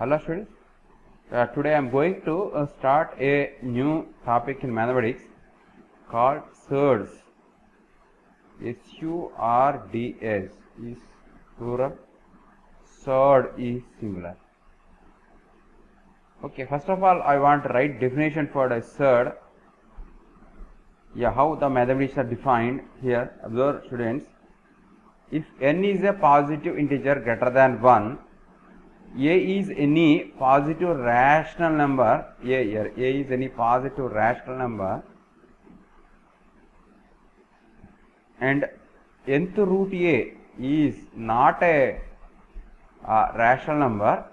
Hello students, today I am going to start a new topic in mathematics called surds. S-U-R-D-S is plural, surd is singular. Okay, first of all I want to write definition for the surd. How the mathematics are defined here. Observe students, if n is a positive integer greater than 1, a is any positive rational number, a is any positive rational number, and nth root a is not a rational number,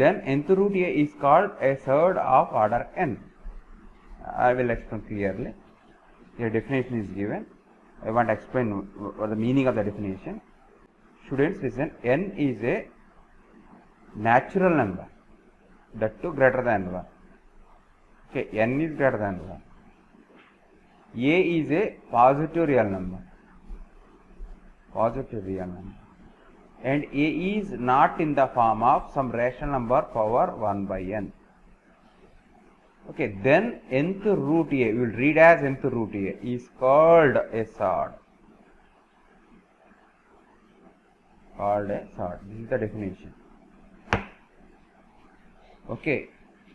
then nth root a is called a surd of order n. I will explain clearly. Here definition is given. I want to explain what the meaning of the definition. Students listen, n is a natural number, that too greater than 1. Okay, n is greater than 1. A is a positive real number, and a is not in the form of some rational number power 1 by n. Okay, then nth root a, we will read as nth root a, is called a surd. This is the definition. Okay,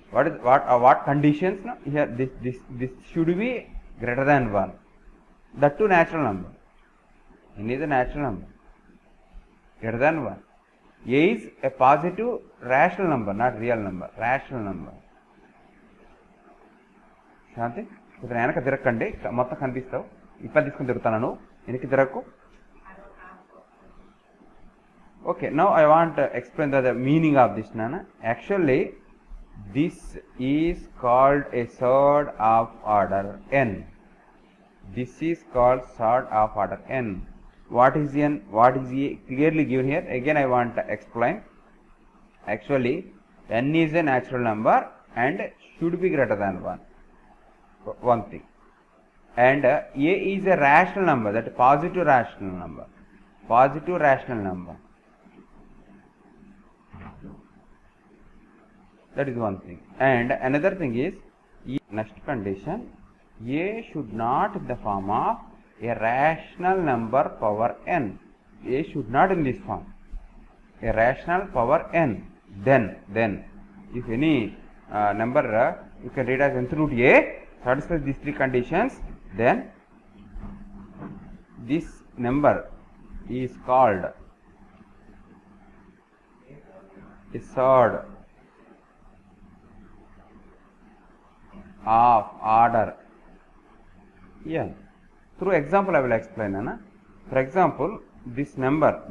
what conditions now? Here this should be greater than 1. That too natural number. N is a natural number. Greater than 1. A is a positive rational number, not real number. Rational number. శాంతి ఇప్పుడు వెనక తిరగకండి, మొత్తం కనిపిస్తావు. ఇప్పటి తీసుకుని తిరుగుతాను నువ్వు, వెనక్కి తిరగకు. Okay, now I want to explain the meaning of this, Nana. Actually, this is called a surd of order n. This is called surd of order n. What is n? What is a? Clearly given here. Again, I want to explain. Actually, n is a natural number and should be greater than 1. One thing. And a is a rational number, that is positive rational number. Positive rational number. That is one thing. And another thing is, next condition, a should not in the form of a rational number power n. A should not in this form. A rational power n. Then, if any number you can read as nth root a satisfies these three conditions, then this number is called a surd of order n. Through example I will explain, Anna. For example, this number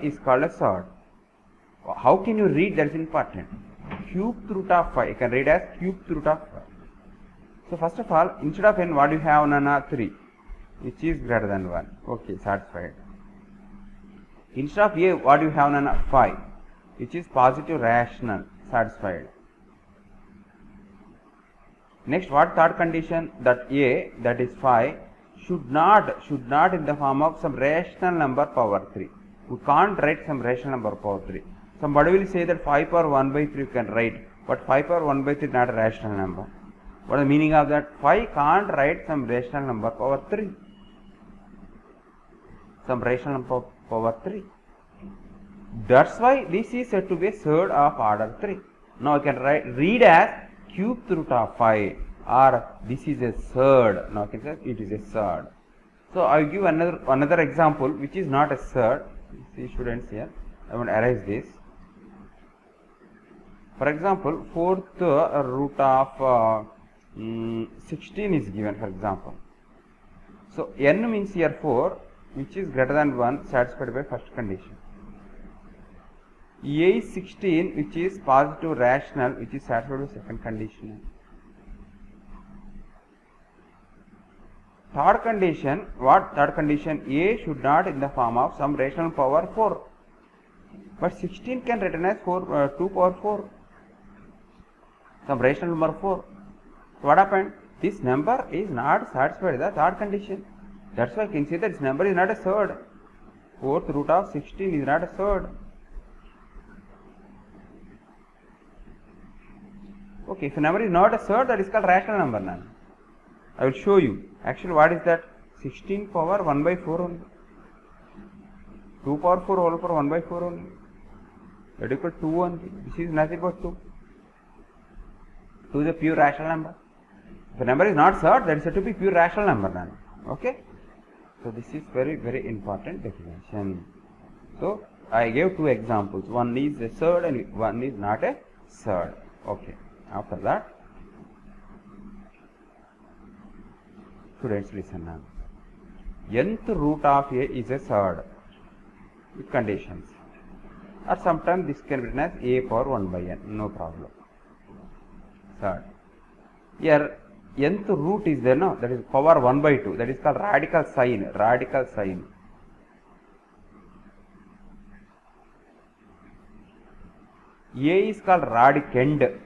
is called a surd. How can you read? That is important. Cubed root of 5, you can read as cubed root of 5. So first of all, instead of n, what do you have, Nana? 3, which is greater than 1. Okay, satisfied. Instead of a, what do you have, Nana? 5, which is positive rational. Satisfied. Next, what third condition? That a, that is 5, should not in the form of some rational number power 3. We can't write some rational number power 3. Somebody will say that 5 power 1 by 3 you can write, but 5 power 1 by 3 is not a rational number. What is the meaning of that? 5 can't write some rational number power 3. Some rational number power 3. That's why this is said to be a surd of order 3. Now I can read as cubed root of 5, or this is a surd. Now I can say it is a surd. So I will give another example which is not a surd. See students here, I want to erase this. For example, 4th root of 16 is given, for example. So n means here 4, which is greater than 1, satisfied by first condition. A is 16, which is positive rational, which is satisfied by second condition. Third condition, what third condition? A should not in the form of some rational power 4. But 16 can written as 2 power 4. Some rational number 4. So what happened? This number is not satisfied the third condition. That's why I can say that this number is not a surd. 4th root of 16 is not a surd. Okay, if a number is not a third, that is called rational number now. I will show you. Actually, what is that? 16 power 1 by 4 only. 2 power 4 whole power 1 by 4 only. That equal 2 only. This is nothing but 2. 2 is a pure rational number. If a number is not third, that is said to be pure rational number now. Okay. So this is very, very important definition. So I gave 2 examples. One is a third and one is not a third. Okay. After that, students listen now. Nth root of a is a third with conditions, or sometimes this can be written as a power 1 by n, no problem. Third. Here nth root is there, no, that is power 1 by 2, that is called radical sign. Radical sign. A is called radicand.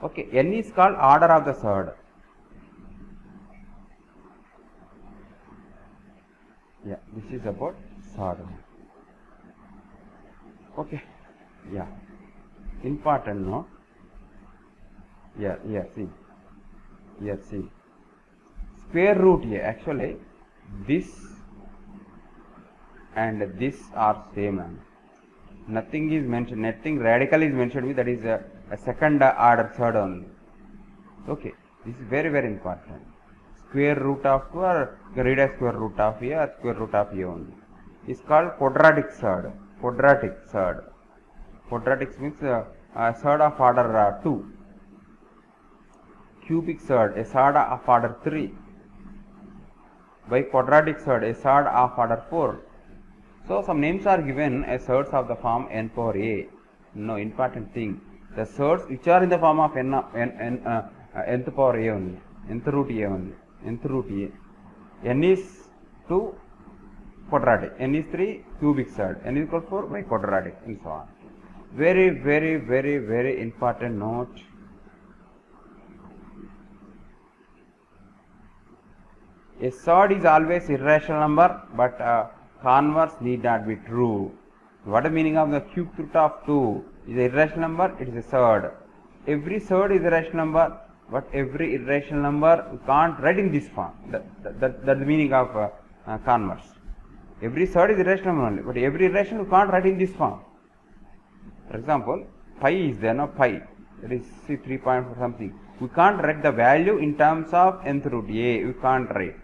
Okay, n is called order of the third. Yeah, this is about third. Okay, yeah, important, no? Yeah, see. Yes, see. Square root here, actually, this and this are same. Nothing is mentioned, nothing radical is mentioned, that is a second order third only. Okay, this is very, very important. Square root of 2 or read as square root of a or square root of a only. It's called quadratic third. Quadratic third. Quadratic means third of order 2. Cubic third, a third of order 3. By quadratic third, a third of order 4. So some names are given as thirds of the form n power a. No, important thing. The thirds which are in the form of nth power a only, nth root a only, nth root a. N is 2 quadratic, n is 3 cubic third, n is equal to 4 by quadratic, and so on. Very, very, very, very important note. A third is always irrational number, but converse need not be true. What is the meaning of the cube root of 2? Is an irrational number, it is a third. Every third is a rational number, but every irrational number we can't write in this form. That's the meaning of converse. Every third is irrational number only, but every irrational we can't write in this form. For example, pi is there, no, pi, that is 3.4 something. We can't write the value in terms of nth root a, we can't write.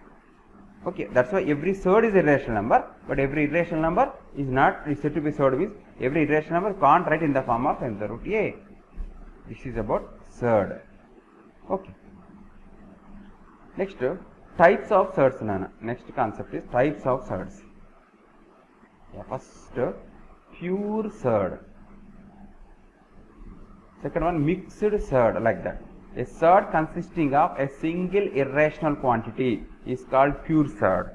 Okay, that's why every third is a irrational number, but every irrational number is not, is said to be third, means every irrational number can't write in the form of nth root a. This is about third. Okay. Next, types of thirds. Next concept is types of thirds. Yeah, first, pure third. Second one, mixed third, like that. A third consisting of a single irrational quantity is called pure third.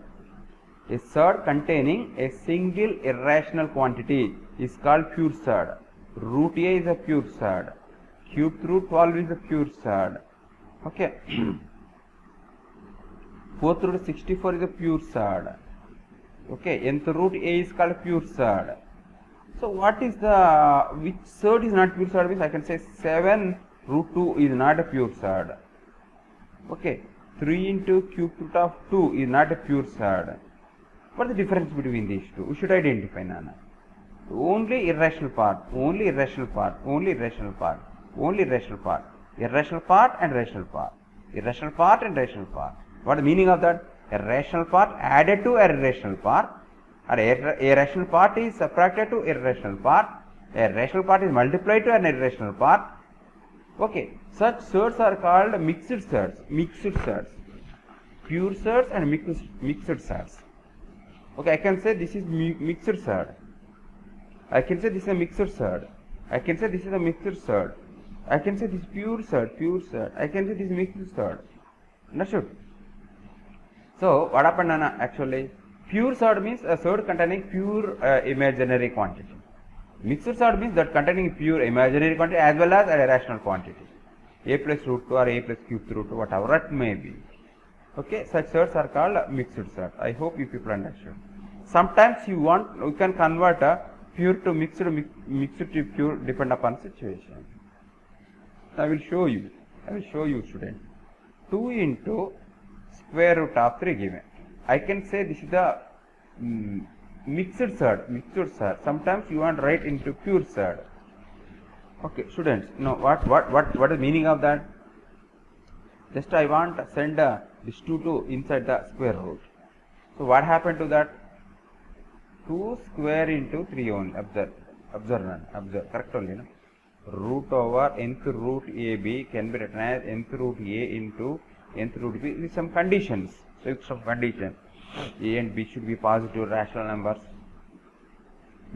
A third containing a single irrational quantity is called pure third. Root a is a pure third. Cube root 12 is a pure third. Okay. 4th root 64 is a pure third. Okay. Nth root a is called pure third. So what is the, which third is not pure third means I can say 7 root 2 is not a pure third. Okay. 3 into cube root of 2 is not a pure third. What is the difference between these two? We should identify, Nana. Only irrational part, only irrational part, only irrational part, only irrational part, irrational part and rational part, irrational part and rational part. What is the meaning of that? A rational part added to a irrational part, or a rational part is subtracted to irrational part, a rational part is multiplied to an irrational part. Okay, such thirds are called mixed thirds, pure thirds and mixed thirds. Okay, I can say this is mixed third. I can say this is a mixed third. I can say this is a mixed third. I can say this is pure third. I can say this is mixed third. Understood? So, what happened actually? Pure third means a third containing pure imaginary quantity. Mixed third means that containing pure imaginary quantity as well as a rational quantity. A plus root 2 or a plus cube root 2, whatever it may be. Okay, such thirds are called mixed third. I hope you people understood. Sometimes you can convert pure to mixed, mixed to pure depend upon situation. I will show you. Student. 2 into square root of 3 given. I can say this is the mixed surd. Sometimes you want to write into pure surd. Okay, students. Now what is the meaning of that? Just I want to send this 2 inside the square root. So what happened to that? 2 square into 3 only. Observe. Correct only, no? Root over nth root AB can be written as nth root A into nth root B with some conditions. So some condition. A and B should be positive rational numbers.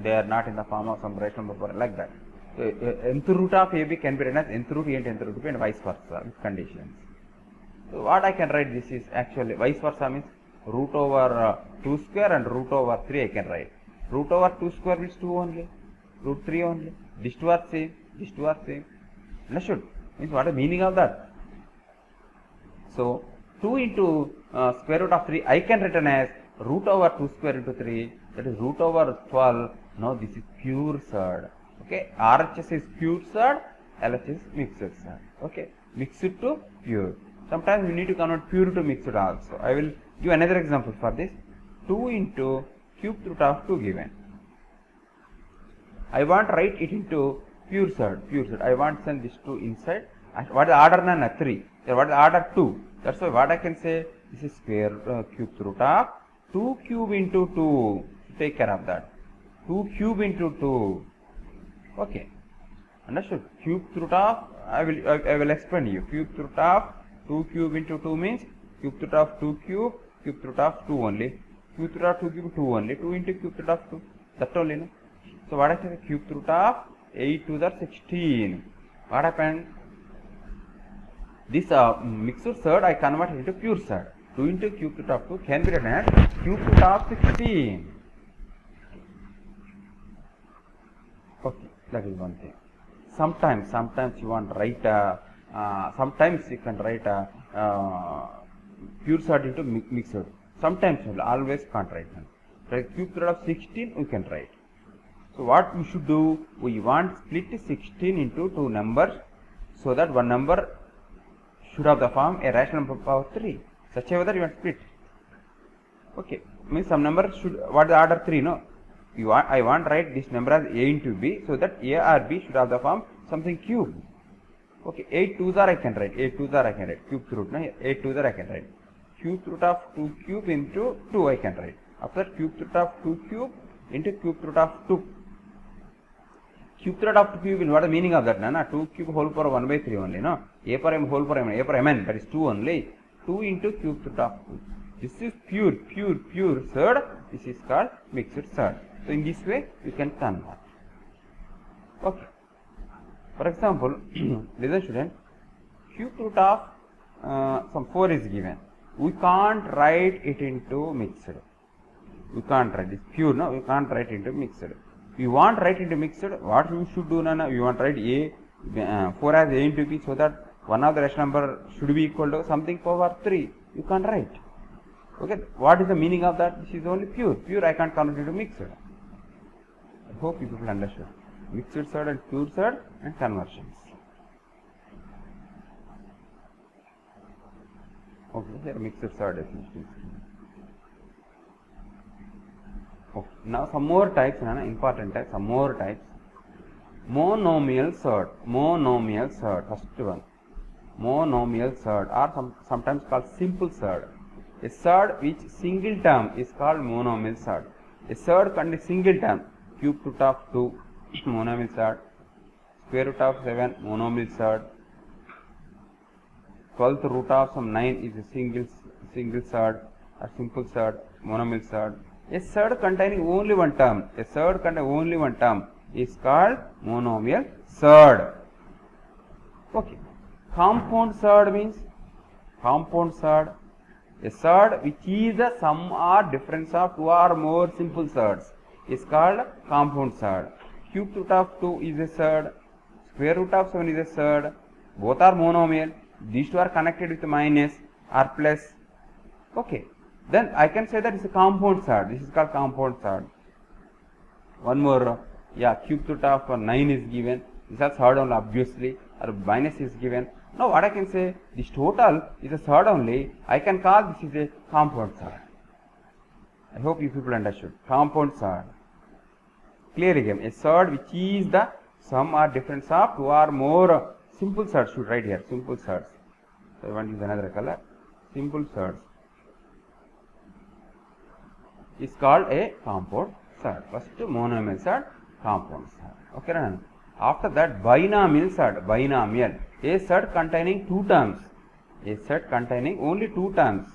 They are not in the form of some rational number like that. So nth root of AB can be written as nth root A and nth root B and vice versa with conditions. So what I can write, this is actually vice versa means root over 2 square and root over 3 I can write. Root over 2 square means 2 only. Root 3 only. These two are same. Understood? Means what is the meaning of that? So 2 into square root of 3 I can written as root over 2 square into 3, that is root over 12. Now this is pure surd. Okay, RHS is pure surd, LHS is mixed surd. Okay, mixed to pure. Sometimes we need to convert pure to mixed also. I will give another example for this. 2 into cube root of 2 given. I want to write it into pure surd. I want to send this 2 inside. What is the order? None? 3. What is the order? 2. That's why what I can say, this is square cube root of 2 cube into 2. Take care of that. 2 cube into 2. Okay. Understood? Cube root of, I will explain you. Cube root of 2 cube into 2 means cube root of 2 cube root of 2 only. Cube root of 2 cube 2 only. 2 into cube root of 2. That only, no? So what I say, cube root of 8 to the 16. What happened? This mixed surd I convert into pure surd. 2 into cube root of 2 can be written as cube root of 16. Okay, that is one thing. Sometimes you want to write sometimes you can write pure surd into mixed. Sometimes you always can't write. Like cube root of 16 we can write. So what we should do? We want split 16 into 2 numbers so that one number should have the form a rational number power 3. Such a way that you want split. Okay, means some number should, what is the order 3? No, I want to write this number as A into B so that A or B should have the form something cube. Okay, 8 2s are I can write. 8 2s are I can write. Cube root. No, 8 2s are I can write. Cube root of 2 cube into 2 I can write. After cube root of 2 cube into cube root of 2. Cube root of 2 cube is what is the meaning of that? No? 2 cube whole power 1 by 3 only. No? A per m whole power m. A per mn, that is 2 only. 2 into cube root of 2. This is pure surd. This is called mixed surd. So in this way you can convert. Okay. For example, listen student, cube root of some 4 is given. We can't write it into mixed. We can't write it pure. No, we can't write it into mixed. We want to write into mixed. What we should do now? We want to write A 4 as A into B so that one of the rational number should be equal to something power 3. You can't write. Okay. What is the meaning of that? This is only pure. Pure I can't convert into mixed. I hope you people understood. Mixed surd and pure surd and conversions. Okay, here mixed surd definition. Okay. Now some more types, important types, some more types. Monomial surd, first one. Monomial surd or sometimes called simple surd. A surd which single term is called monomial surd. A surd containing single term, cube root of 2, monomial surd, square root of 7, monomial surd, 12th root of some 9 is a single surd or simple surd, monomial surd. A surd containing only one term, is called monomial surd. Okay. Compound surd means a surd which is the sum or difference of 2 or more simple surds is called compound surd. Cube root of 2 is a surd, square root of 7 is a surd, both are monomial, these two are connected with minus or plus. Okay, then I can say that it's a compound surd. This is called compound surd. one more, yeah, cube root of 9 is given. This is third only, obviously, or minus is given. Now what I can say, this total is a third only. I can call this is a compound third. I hope you people understood. Compound third. Clear again. A third which is the sum or difference of two or more simple thirds. Should write here. Simple thirds. So I want to use another color. Simple thirds is called a compound third. First monomial third, compound third. Okay, right? After that, binomial third. Binomial. A third containing two terms. A third containing only two terms.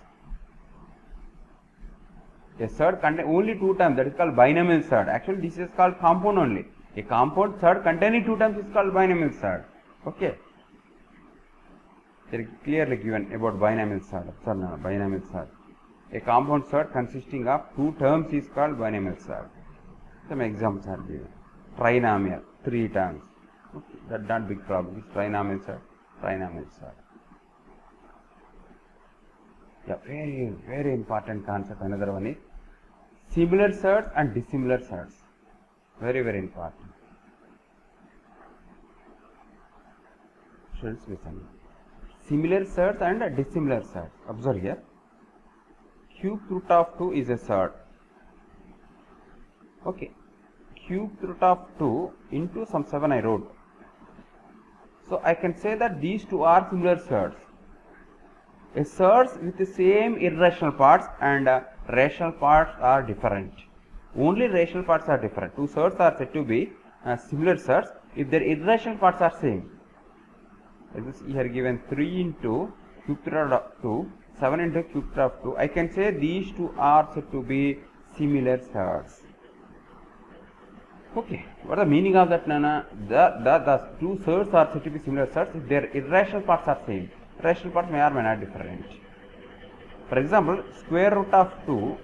A third containing only two terms, that is called binomial third. Actually, this is called compound only. A compound third containing two terms is called binomial third. Okay. They are clearly given about binomial third. Sorry, no, binomial third. A compound third consisting of two terms is called binomial third. Some examples are given. Trinomial, three terms. Okay. That's not big problem. It's trinomial third. Trinomial third. Yeah, very, very important concept. Another one is similar thirds and dissimilar thirds. Very, very important. Students, listen. Similar thirds and dissimilar thirds. Observe here. Cube root of 2 is a third. Okay. Cube root of 2 into some 7 I wrote. So I can say that these two are similar thirds. A thirds with the same irrational parts and rational parts are different. Only rational parts are different. Two thirds are said to be similar thirds if their irrational parts are same. This here given 3 into cube root of 2, 7 into cube root of 2. I can say these two are said to be similar thirds. Okay, what is the meaning of that, Nana? The two thirds are said to be similar thirds if their irrational parts are same. Rational parts may or may not different. For example, square root of 2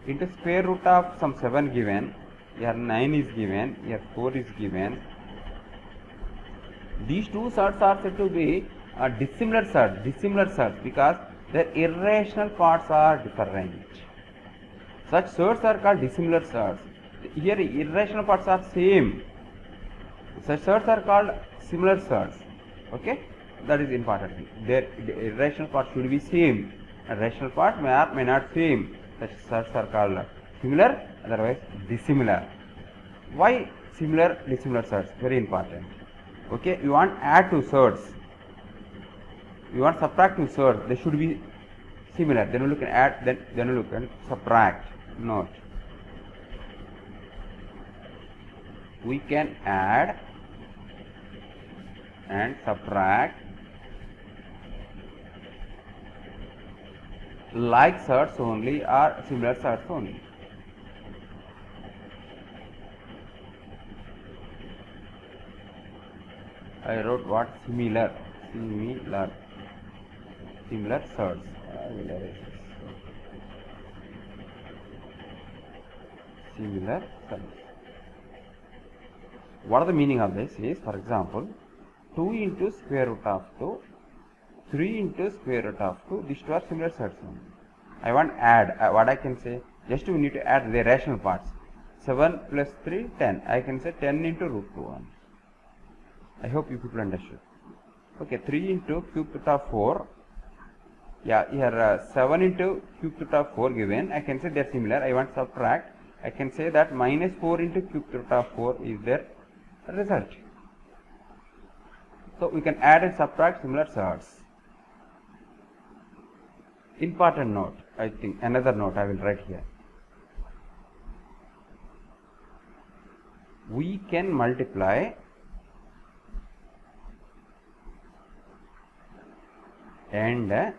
into square root of some 7 given, here 9 is given, here 4 is given. These two thirds are said to be dissimilar thirds because their irrational parts are different. Such thirds are called dissimilar thirds. Here irrational parts are same. Such thirds are called similar thirds. Okay? That is important thing. The irrational part should be same. A rational part may or may not same. Such thirds are called similar, otherwise dissimilar. Why similar, dissimilar thirds? Very important. Okay, you want add two thirds. You want subtract two thirds. They should be similar. Then you look at add. Then you look at subtract. Note. We can add and subtract like thirds only or similar thirds only. I wrote what? Similar thirds. I will erase this. Similar thirds. What is the meaning of this is, for example, 2 into square root of 2, 3 into square root of 2, these two are similar thirds only. I want add, what I can say, just we need to add the rational parts. 7 plus 3, 10. I can say 10 into root 2 1. I hope you people understood. Okay, 3 into cube root of 4. Yeah, here 7 into cube root of 4 given. I can say they are similar. I want subtract. I can say that minus 4 into cube root of 4 is their result. So we can add and subtract similar thirds. Important note, I think another note I will write here. We can multiply and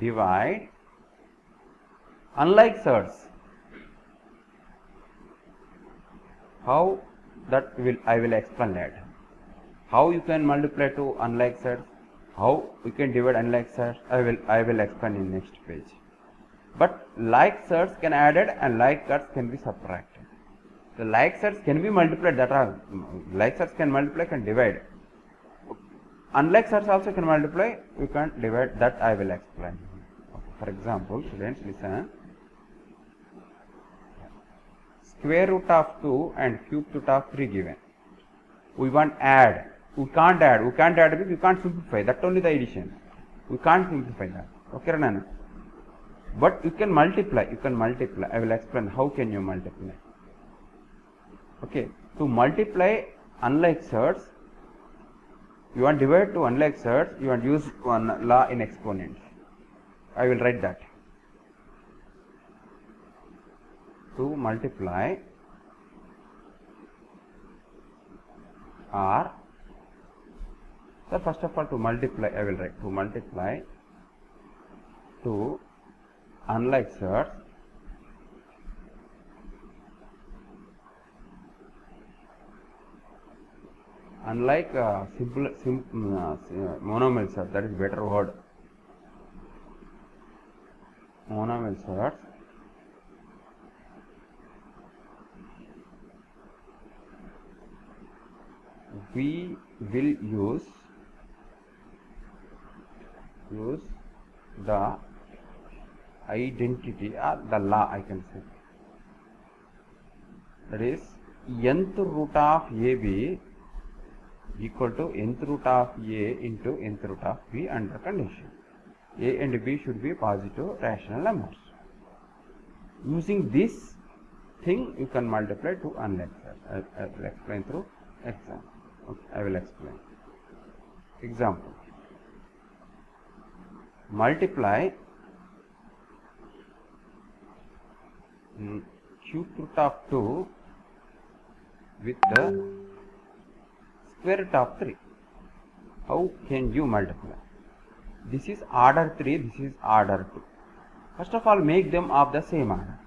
divide unlike thirds. How that I will explain later. How you can multiply to unlike thirds, how we can divide unlike thirds, I will explain in next page. But like thirds can added and like thirds can be subtracted. The like thirds can be multiplied, that are like thirds can multiply, can divide. Unlike thirds also can multiply, we can't divide, that I will explain. Okay. For example, students listen. square root of 2 and cube root of 3 given. We want add. We can't add because you can't simplify. That's only the addition. We can't simplify that. Okay, Ranana? But you can multiply. I will explain how can you multiply. Okay, to multiply unlike surds, you want divide to unlike surds, you want use one law in exponents. I will write that. To multiply or, so first of all to multiply, I will write to multiply to unlike surds unlike monomial surds, that is better word. Monomial surds we will use the identity or the law, I can say, that is nth root of AB equal to nth root of A into nth root of B under condition A and B should be positive rational numbers. Using this thing you can multiply to unlike surds. I will explain through example. Okay, I will explain. Example. Multiply cube root of 2 with the square root of 3. How can you multiply? This is order 3, this is order 2. First of all, make them of the same order.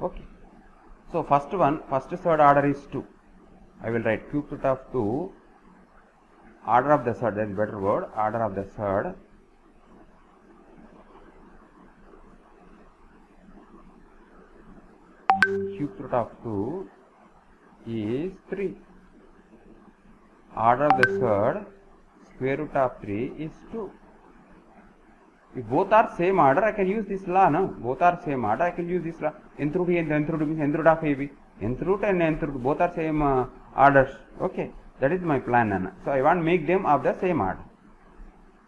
Okay. So first third order is 2. I will write cube root of 2, order of the third, that is better word, order of the third, cube root of 2 is 3, order of the third, square root of 3 is 2. If both are same order, I can use this law, no? Both are same order, I can use this law. Nth root and nth root means nth root of AB. Nth root and nth root both are same orders. Okay, that is my plan, Nana. So I want to make them of the same order.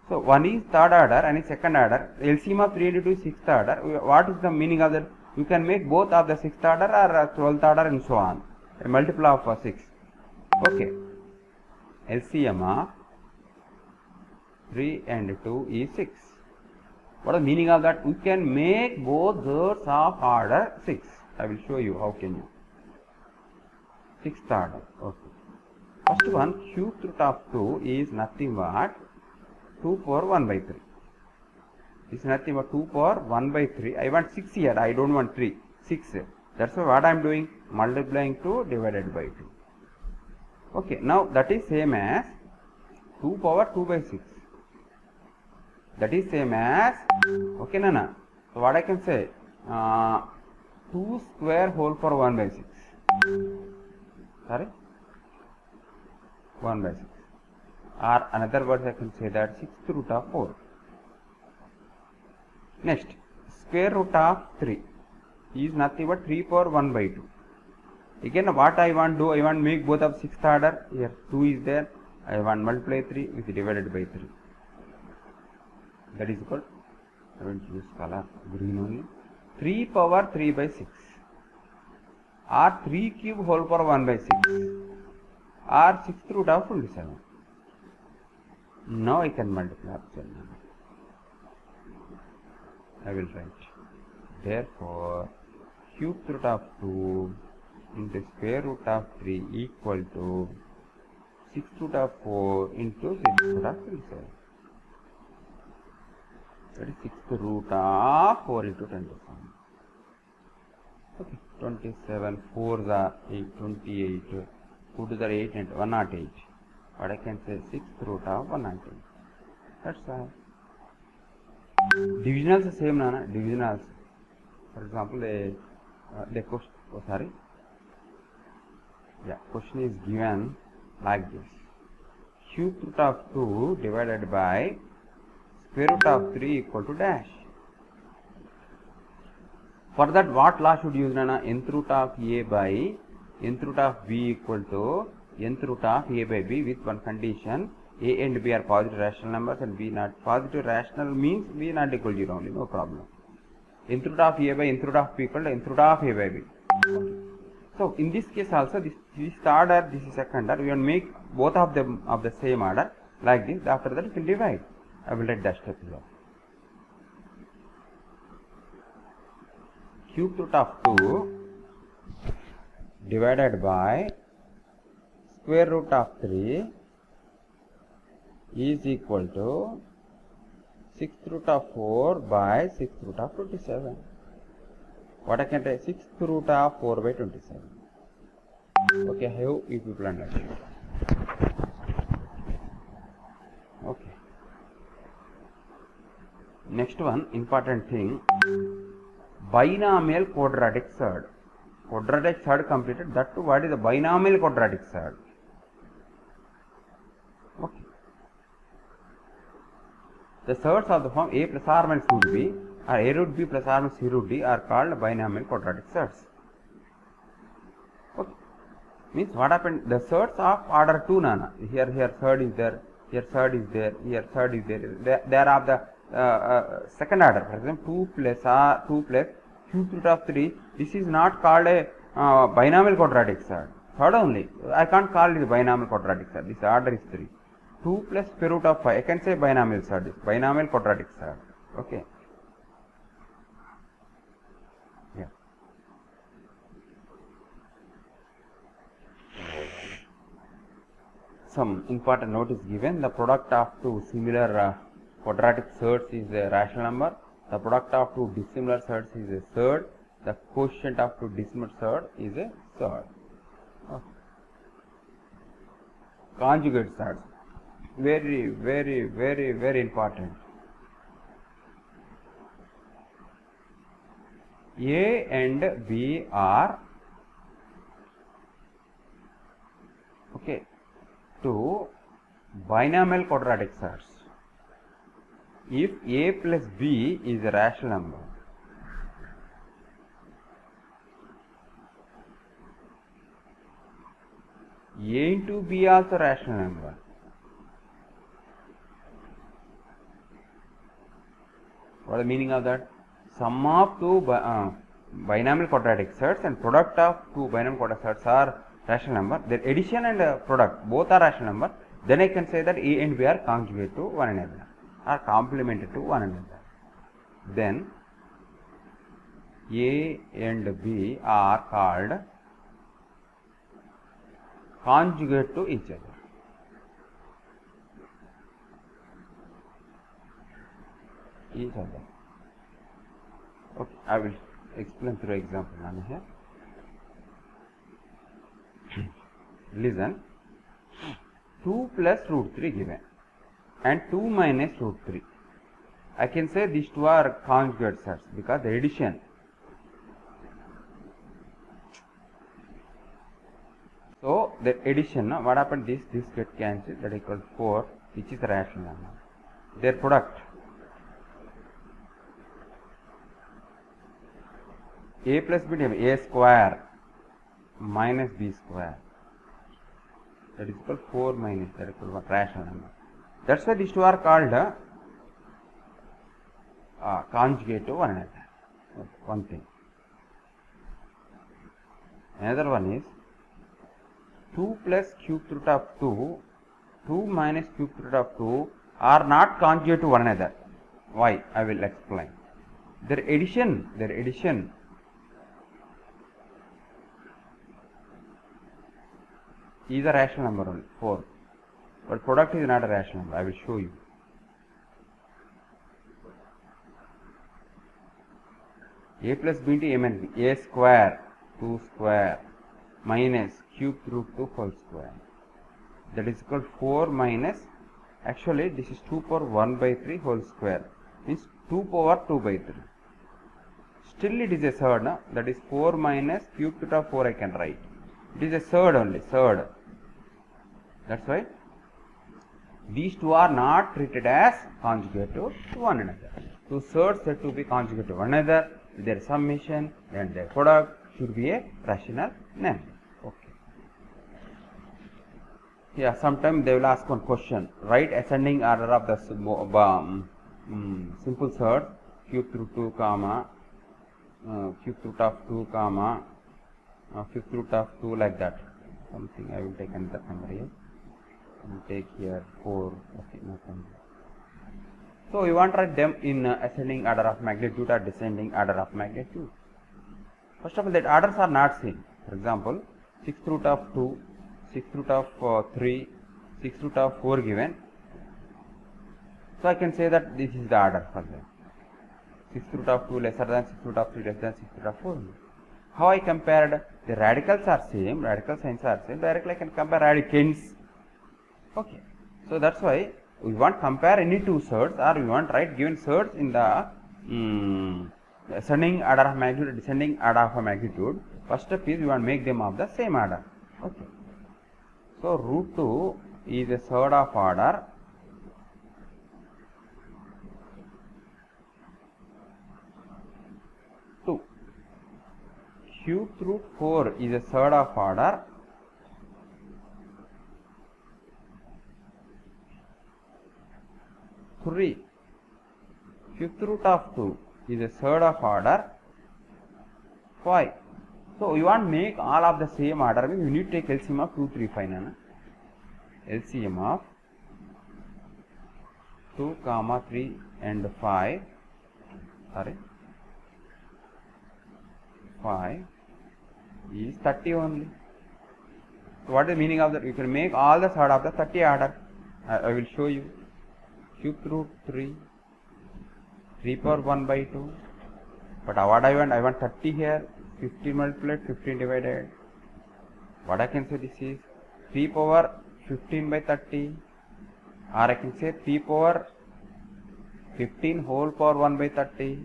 So one is third order and is second order. LCM of 3 and 2 is sixth order. What is the meaning of that? You can make both of the sixth order or 12th order and so on. A multiple of 6. Okay. LCM of 3 and 2 is 6. What is the meaning of that? We can make both thirds of order 6. I will show you how can you. Sixth order. Okay. First one, cube root of 2 is nothing but 2 power 1 by 3. This is nothing but 2 power 1 by 3. I want 6 here. I don't want 3. 6. That's why what I am doing? Multiplying 2 divided by 2. Okay. Now that is same as 2 power 2 by 6. That is same as, okay, Nana. So what I can say? 2 square whole power 1 by 6. Sorry? 1 by 6. Or another words I can say that 6th root of 4. Next, square root of 3 is nothing but 3 power 1 by 2. Again, what I want to do? I want to make both of 6th order. Here 2 is there. I want multiply 3 with divided by 3. That is equal. I want to use color green only. 3 power 3 by 6. Or 3 cube whole power 1 by 6. Or 6th root of 27. Now I can multiply. I will write. Therefore, cube root of 2 into square root of 3 equal to 6th root of 4 into 6th root of 27. That is 6th root of 4 into 27. Okay, 27, 4 the 8, 28, 2 to the 8 and 108. But I can say 6th root of 108. That's all. Division also same, Nana. Division also. For example, the question. Oh, sorry. Yeah, question is given like this. Cube root of 2 divided by square root of 3 equal to dash. For that, what law should use, Nana? Nth root of a by nth root of b equal to nth root of a by b with one condition: a and b are positive rational numbers and b not. Positive rational means b not equal to 0 only, no problem. Nth root of a by nth root of b equal to nth root of a by b. Okay. So in this case also, this order, this is second order. We will make both of them of the same order like this. After that, we will divide. I will write that step here. Cube root of 2 divided by square root of 3 is equal to 6th root of 4 by 6th root of 27. What I can write? 6th root of 4 by 27. Okay, I hope you people understand. Okay. Next one, important thing, binomial quadratic surd. Quadratic surd completed. That too, what is the binomial quadratic surd? Okay. The surds of the form a plus r minus root b or a root b plus r minus c root d are called binomial quadratic surds. Okay. Means what happened? The surds of order 2, Nana. Here surd is there, here surd is there, here surd is there. They are of the second order. For example, 2 plus cube root of 3. This is not called a binomial quadratic surd. Third only. I can't call it binomial quadratic surd. This order is 3. 2 plus square root of 5. I can say binomial surd. Binomial quadratic surd. Okay. Yeah. Some important note is given. The product of two similar quadratic surds is a rational number. The product of two dissimilar surds is a surd. The quotient of two dissimilar surds is a surd. Okay. Conjugate surds. Very, very, very, very important. A and B are two binomial quadratic surds. If A plus B is a rational number, A into B also rational number. What is the meaning of that? Sum of two binomial quadratic surds and product of two binomial quadratic surds are rational number. Their addition and product both are rational number. Then I can say that A and B are conjugate to one another, are complementary to one another. Then A and B are called conjugate to each other. Okay, I will explain through example here. Listen, 2 plus root 3 given and 2 minus root 3. I can say these two are conjugate surds because the addition. So the addition, what happened? This get cancelled, that equals 4, which is rational number. Their product, A plus B, A square minus B square, that is equal 4 minus, that is equal what? Rational number. That's why these two are called conjugate to one another. One thing. Another one is 2 plus cube root of 2, 2 minus cube root of 2 are not conjugate to one another. Why? I will explain. Their addition is a rational number only, 4. But product is not a rational number. I will show you. A plus B into A minus B. A square, 2 square, minus cube root 2 whole square. That is equal 4 minus, actually this is 2 power 1 by 3 whole square. Means 2 power 2 by 3. Still it is a surd, no? That is 4 minus cube root of 4 I can write. It is a surd only, surd. That's why these two are not treated as conjugate to one another. Two surds said to be conjugate to one another. their summation and their product should be a rational number. Okay. Yeah, sometimes they will ask one question. Write ascending order of the simple surds cube root 2 comma cube root of 2 comma fifth root of 2 like that. Something I will take another number here. I will take here 4. Okay, nothing. So we want to write them in ascending order of magnitude or descending order of magnitude. First of all, that orders are not same. For example, 6th root of 2, 6th root of 3, 6th root of 4 given. So I can say that this is the order for them. 6th root of 2 lesser than 6th root of 3 less than 6th root of 4. How I compared? The radicals are same, radical signs are same. Directly I can compare radicands. Okay. So that's why we want compare any two surds, or we want write given surds in the ascending order of magnitude, descending order of magnitude. First step is we want to make them of the same order. Okay. So root 2 is a surd of order 2. Cube root 4 is a surd of order 3. Fifth root of 2 is a surd of order 5. So you want to make all of the same order, you need to take LCM of 2, 3, 5. Nana. LCM of 2, 3 and 5. Sorry. 5 is 30 only. So what is the meaning of that? You can make all the surd of the 30 order. I will show you. Cube root 3, 3 power 1 by 2. But what I want 30 here. 15 multiplied, 15 divided. What I can say, this is 3 power 15 by 30. Or I can say 3 power 15 whole power 1 by 30.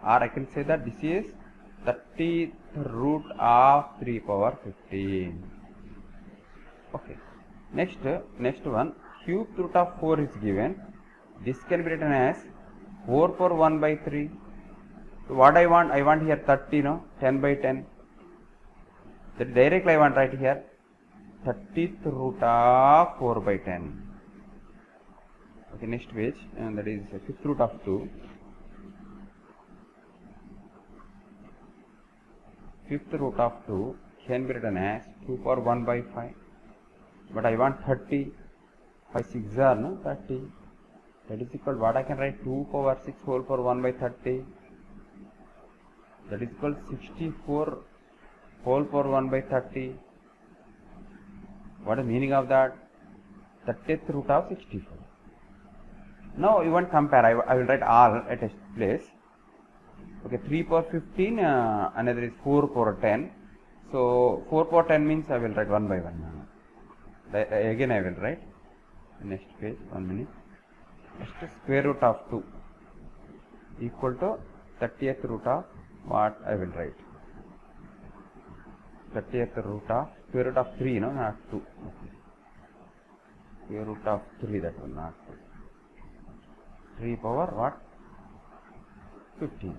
Or I can say that this is 30th root of 3 power 15. Okay. Next one, cube root of 4 is given. This can be written as 4 power 1 by 3. So what I want here 30, no? 10 by 10. That directly I want write here 30th root of 4 by 10. Okay, next page, and that is 5th root of 2. 5th root of 2 can be written as 2 power 1 by 5. But I want 30. 5 6 are, no? 30. That is equal to what I can write 2 power 6 whole power 1 by 30. That is equal to 64 whole power 1 by 30. What is the meaning of that? 30th root of 64. Now you want to compare. I will write all at a place. Okay, 3 power 15, another is 4 power 10. So 4 power 10 means I will write 1 by 1. Again I will write. Next page, 1 minute. Next, square root of 2 equal to 30th root of what I will write. 30th root of square root of 3, no, not 2. Okay. Square root of 3, that one, not 2. 3 power what? 15.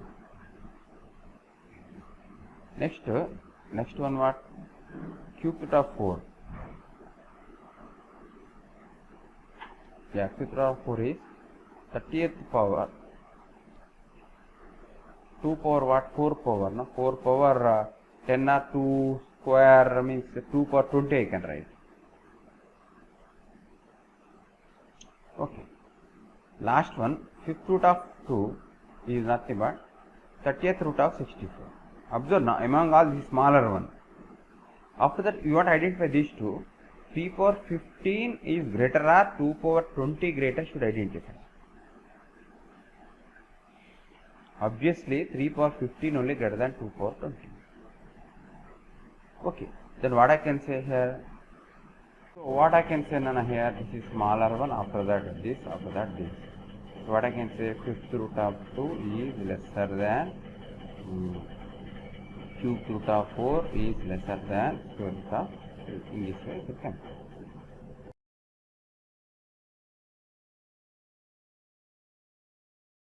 Next one what? Cube root of 4. Yeah, cube root of 4 is 30th power 2 power what? 4 power, no? 4 power 10 or 2 square means 2 power 20 I can write. Okay. Last one, 5th root of 2 is nothing but 30th root of 64. Observe now, among all the smaller one. After that, you want to identify these two. 3 power 15 is greater or 2 power 20 greater, should identify. Obviously, 3 power 15 only greater than 2 power 20. Okay, then what I can say here? So what I can say, Nana, here, this is smaller one, after that this, after that this. So what I can say, 5th root of 2 is lesser than cube root of 4 is lesser than square root of 3. In this way, you can.